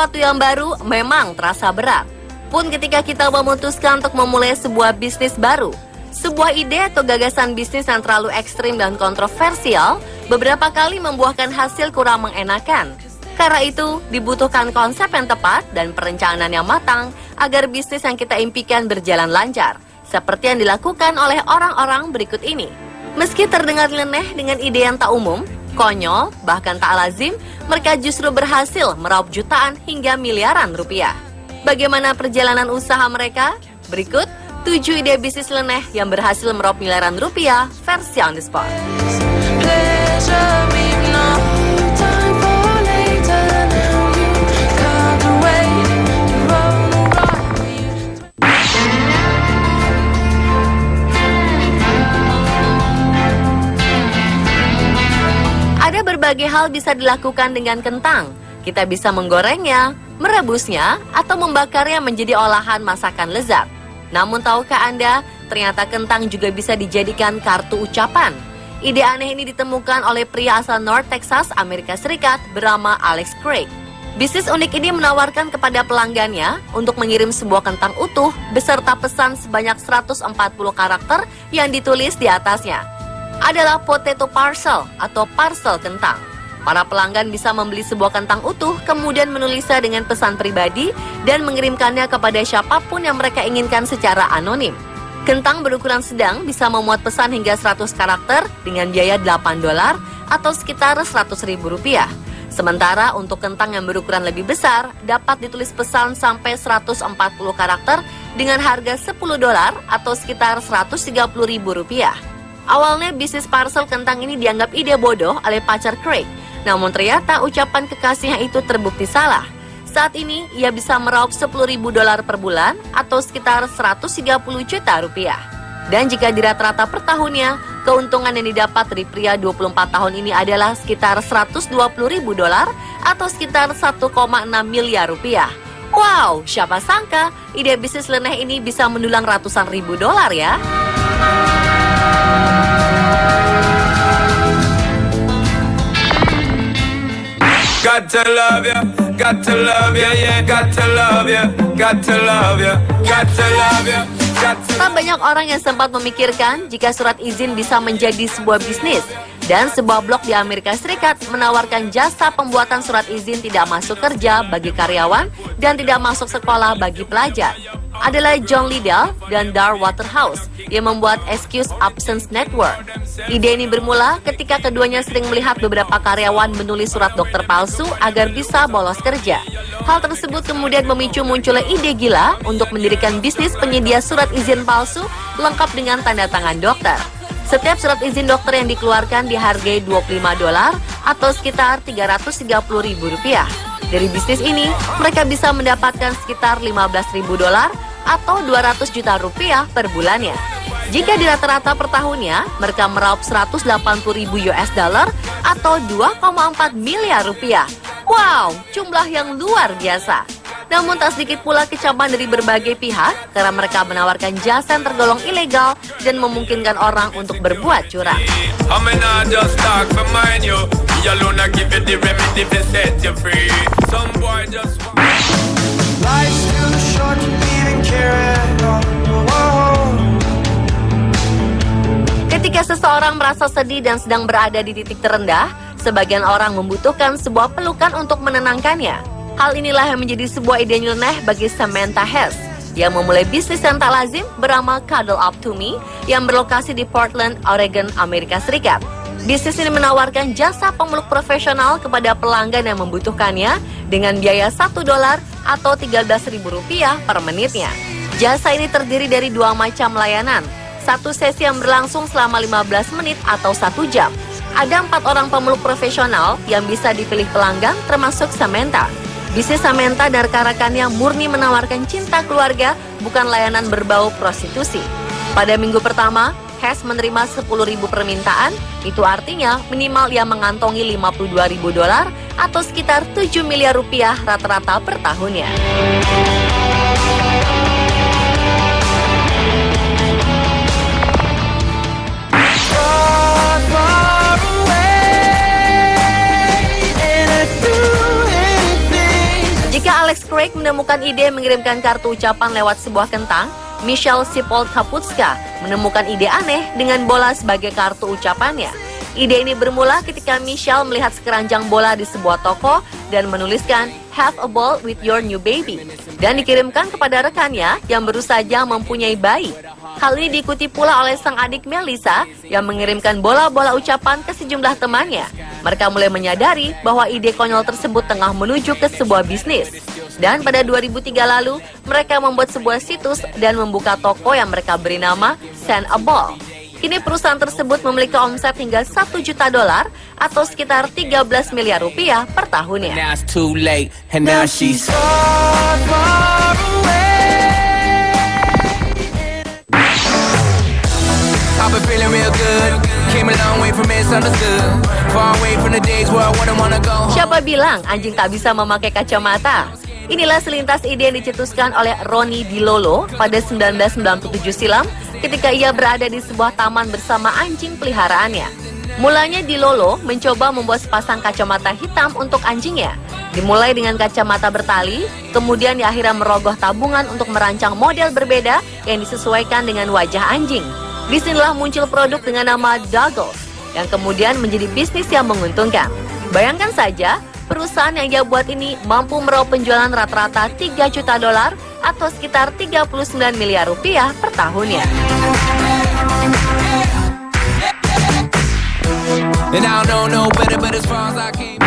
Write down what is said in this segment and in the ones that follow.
Sesuatu yang baru memang terasa berat. Pun ketika kita memutuskan untuk memulai sebuah bisnis baru, sebuah ide atau gagasan bisnis yang terlalu ekstrim dan kontroversial beberapa kali membuahkan hasil kurang mengenakan. Karena itu, dibutuhkan konsep yang tepat dan perencanaan yang matang agar bisnis yang kita impikan berjalan lancar, seperti yang dilakukan oleh orang-orang berikut ini. Meski terdengar nyeleneh dengan ide yang tak umum, konyol, bahkan tak lazim, mereka justru berhasil meraup jutaan hingga miliaran rupiah. Bagaimana perjalanan usaha mereka? Berikut 7 ide bisnis nyeleneh yang berhasil meraup miliaran rupiah versi on the spot. Ada berbagai hal bisa dilakukan dengan kentang. Kita bisa menggorengnya, merebusnya, atau membakarnya menjadi olahan masakan lezat. Namun tahukah Anda, ternyata kentang juga bisa dijadikan kartu ucapan. Ide aneh ini ditemukan oleh pria asal North Texas, Amerika Serikat bernama Alex Craig. Bisnis unik ini menawarkan kepada pelanggannya untuk mengirim sebuah kentang utuh beserta pesan sebanyak 140 karakter yang ditulis di atasnya. Adalah potato parcel atau parcel kentang. Para pelanggan bisa membeli sebuah kentang utuh, kemudian menulisnya dengan pesan pribadi dan mengirimkannya kepada siapapun yang mereka inginkan secara anonim. Kentang berukuran sedang bisa memuat pesan hingga 100 karakter dengan biaya $8 atau sekitar Rp100.000. Sementara untuk kentang yang berukuran lebih besar, dapat ditulis pesan sampai 140 karakter dengan harga $10 atau sekitar Rp130.000. Awalnya bisnis parcel kentang ini dianggap ide bodoh oleh pacar Craig. Namun ternyata ucapan kekasihnya itu terbukti salah. Saat ini ia bisa meraup $10.000 per bulan atau sekitar Rp130 juta. Dan jika dirata-rata per tahunnya, keuntungan yang didapat dari pria 24 tahun ini adalah sekitar $120.000 atau sekitar Rp1,6 miliar. Wow, siapa sangka ide bisnis leneh ini bisa mendulang ratusan ribu dolar ya. Got to love ya, got to love ya, yeah, got to love ya, got to love ya, got to love ya. Tak banyak orang yang sempat memikirkan jika surat izin bisa menjadi sebuah bisnis. Dan sebuah blog di Amerika Serikat menawarkan jasa pembuatan surat izin tidak masuk kerja bagi karyawan dan tidak masuk sekolah bagi pelajar. Adalah John Liddell dan Dar Waterhouse yang membuat Excuse Absence Network. Ide ini bermula ketika keduanya sering melihat beberapa karyawan menulis surat dokter palsu agar bisa bolos kerja. Hal tersebut kemudian memicu munculnya ide gila untuk mendirikan bisnis penyedia surat izin palsu lengkap dengan tanda tangan dokter. Setiap surat izin dokter yang dikeluarkan dihargai $25 atau sekitar Rp330.000. Dari bisnis ini, mereka bisa mendapatkan sekitar $15.000 atau Rp200 juta per bulannya. Jika dirata-rata per tahunnya, mereka meraup $180.000 atau $2,4 miliar. Wow, jumlah yang luar biasa. Namun tak sedikit pula kecaman dari berbagai pihak karena mereka menawarkan jasa yang tergolong ilegal dan memungkinkan orang untuk berbuat curang. Ketika seseorang merasa sedih dan sedang berada di titik terendah, sebagian orang membutuhkan sebuah pelukan untuk menenangkannya. Hal inilah yang menjadi sebuah ide nyeleneh bagi Samantha Hess yang memulai bisnis yang tak lazim bernama Cuddle Up To Me yang berlokasi di Portland, Oregon, Amerika Serikat. Bisnis ini menawarkan jasa pemeluk profesional kepada pelanggan yang membutuhkannya dengan biaya $1 atau Rp13.000 per menitnya. Jasa ini terdiri dari 2 macam layanan. Satu sesi yang berlangsung selama 15 menit atau 1 jam. Ada 4 orang pemeluk profesional yang bisa dipilih pelanggan termasuk Samantha. Bisnis Samantha dan rekan-rekannya murni menawarkan cinta keluarga, bukan layanan berbau prostitusi. Pada minggu pertama, Hess menerima 10.000 permintaan, itu artinya minimal ia mengantongi $52.000 atau sekitar Rp7 miliar rata-rata per tahunnya. Ketika Alex Craig menemukan ide mengirimkan kartu ucapan lewat sebuah kentang, Michelle Sipol-Kaputska menemukan ide aneh dengan bola sebagai kartu ucapannya. Ide ini bermula ketika Michelle melihat sekeranjang bola di sebuah toko dan menuliskan "Have a ball with your new baby" dan dikirimkan kepada rekannya yang baru saja mempunyai bayi. Hal ini diikuti pula oleh sang adik Melissa yang mengirimkan bola-bola ucapan ke sejumlah temannya. Mereka mulai menyadari bahwa ide konyol tersebut tengah menuju ke sebuah bisnis. Dan pada 2003 lalu, mereka membuat sebuah situs dan membuka toko yang mereka beri nama Send a Ball. Kini perusahaan tersebut memiliki omset hingga $1 juta atau sekitar 13 miliar rupiah per tahunnya. Now it's too late, and now she's I've been feeling real good. Came a long way from misunderstood. Far away from the days where I wouldn't wanna go. Siapa bilang anjing tak bisa memakai kacamata? Inilah selintas ide yang dicetuskan oleh Ronnie DiLollo pada 1997 silam ketika ia berada di sebuah taman bersama anjing peliharaannya. Mulanya DiLollo mencoba membuat sepasang kacamata hitam untuk anjingnya. Dimulai dengan kacamata bertali, kemudian di akhirnya merogoh tabungan untuk merancang model berbeda yang disesuaikan dengan wajah anjing. Disinilah muncul produk dengan nama Doggles yang kemudian menjadi bisnis yang menguntungkan. Bayangkan saja, perusahaan yang ia buat ini mampu meraup penjualan rata-rata $3 juta atau sekitar 39 miliar rupiah per tahunnya. And I don't know better, but as far as I came.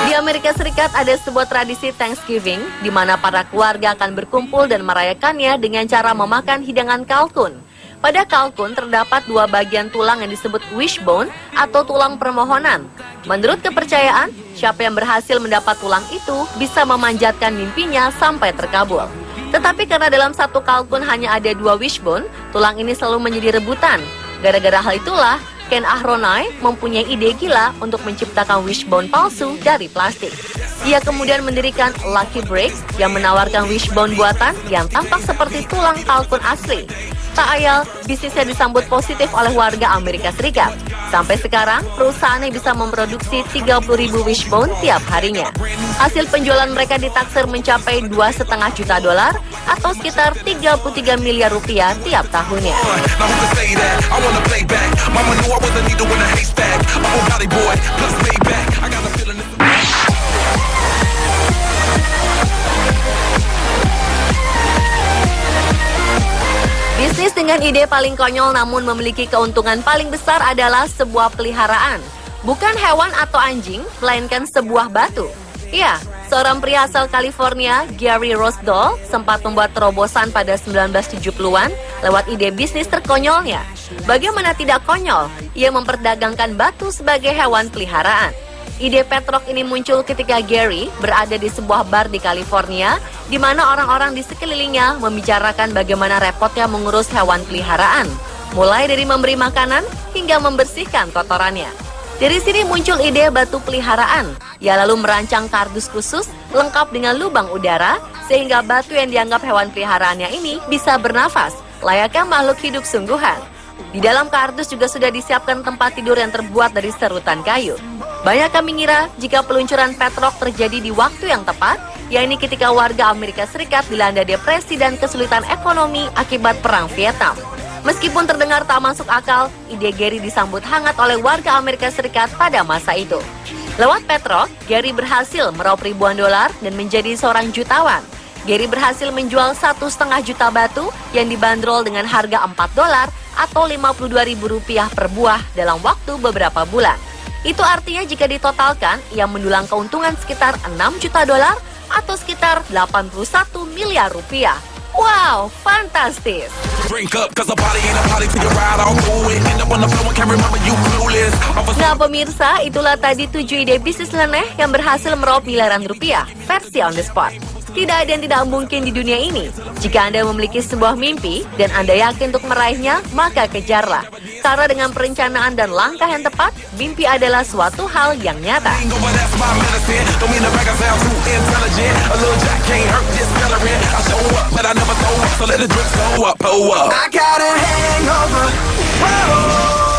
Di Amerika Serikat ada sebuah tradisi Thanksgiving di mana para keluarga akan berkumpul dan merayakannya dengan cara memakan hidangan kalkun. Pada kalkun terdapat dua bagian tulang yang disebut wishbone atau tulang permohonan. Menurut kepercayaan, siapa yang berhasil mendapat tulang itu bisa memanjatkan mimpinya sampai terkabul. Tetapi karena dalam satu kalkun hanya ada dua wishbone, tulang ini selalu menjadi rebutan. Gara-gara hal itulah, Ken Ahronai mempunyai ide gila untuk menciptakan wishbone palsu dari plastik. Ia kemudian mendirikan Lucky Breaks yang menawarkan wishbone buatan yang tampak seperti tulang kalkun asli. Tak ayal, bisnisnya disambut positif oleh warga Amerika Serikat. Sampai sekarang, perusahaannya bisa memproduksi 30.000 wishbone tiap harinya. Hasil penjualan mereka ditaksir mencapai $2,5 juta atau sekitar 33 miliar rupiah tiap tahunnya. Bisnis dengan ide paling konyol namun memiliki keuntungan paling besar adalah sebuah peliharaan. Bukan hewan atau anjing, melainkan sebuah batu. Ya, seorang pria asal California, Gary Rosdell, sempat membuat terobosan pada 1970-an lewat ide bisnis terkonyolnya. Bagaimana tidak konyol, ia memperdagangkan batu sebagai hewan peliharaan. Ide Petrock ini muncul ketika Gary berada di sebuah bar di California, di mana orang-orang di sekelilingnya membicarakan bagaimana repotnya mengurus hewan peliharaan, mulai dari memberi makanan hingga membersihkan kotorannya. Dari sini muncul ide batu peliharaan. Ia lalu merancang kardus khusus lengkap dengan lubang udara, sehingga batu yang dianggap hewan peliharaannya ini bisa bernafas, layaknya makhluk hidup sungguhan. Di dalam kardus juga sudah disiapkan tempat tidur yang terbuat dari serutan kayu. Banyak kami mengira jika peluncuran Petrock terjadi di waktu yang tepat, yakni ketika warga Amerika Serikat dilanda depresi dan kesulitan ekonomi akibat Perang Vietnam. Meskipun terdengar tak masuk akal, ide Gary disambut hangat oleh warga Amerika Serikat pada masa itu. Lewat Petrock, Gary berhasil meraup ribuan dolar dan menjadi seorang jutawan. Gary berhasil menjual 1,5 juta batu yang dibanderol dengan harga $4 atau Rp52.000 per buah dalam waktu beberapa bulan. Itu artinya jika ditotalkan, ia mendulang keuntungan sekitar $6 juta atau sekitar 81 miliar rupiah. Wow, fantastis! Nah pemirsa, itulah tadi 7 ide bisnis leneh yang berhasil meraup miliaran rupiah, versi on the spot. Tidak ada yang tidak mungkin di dunia ini. Jika Anda memiliki sebuah mimpi dan Anda yakin untuk meraihnya, maka kejarlah. Karena dengan perencanaan dan langkah yang tepat, mimpi adalah suatu hal yang nyata. I got a hangover. Whoa.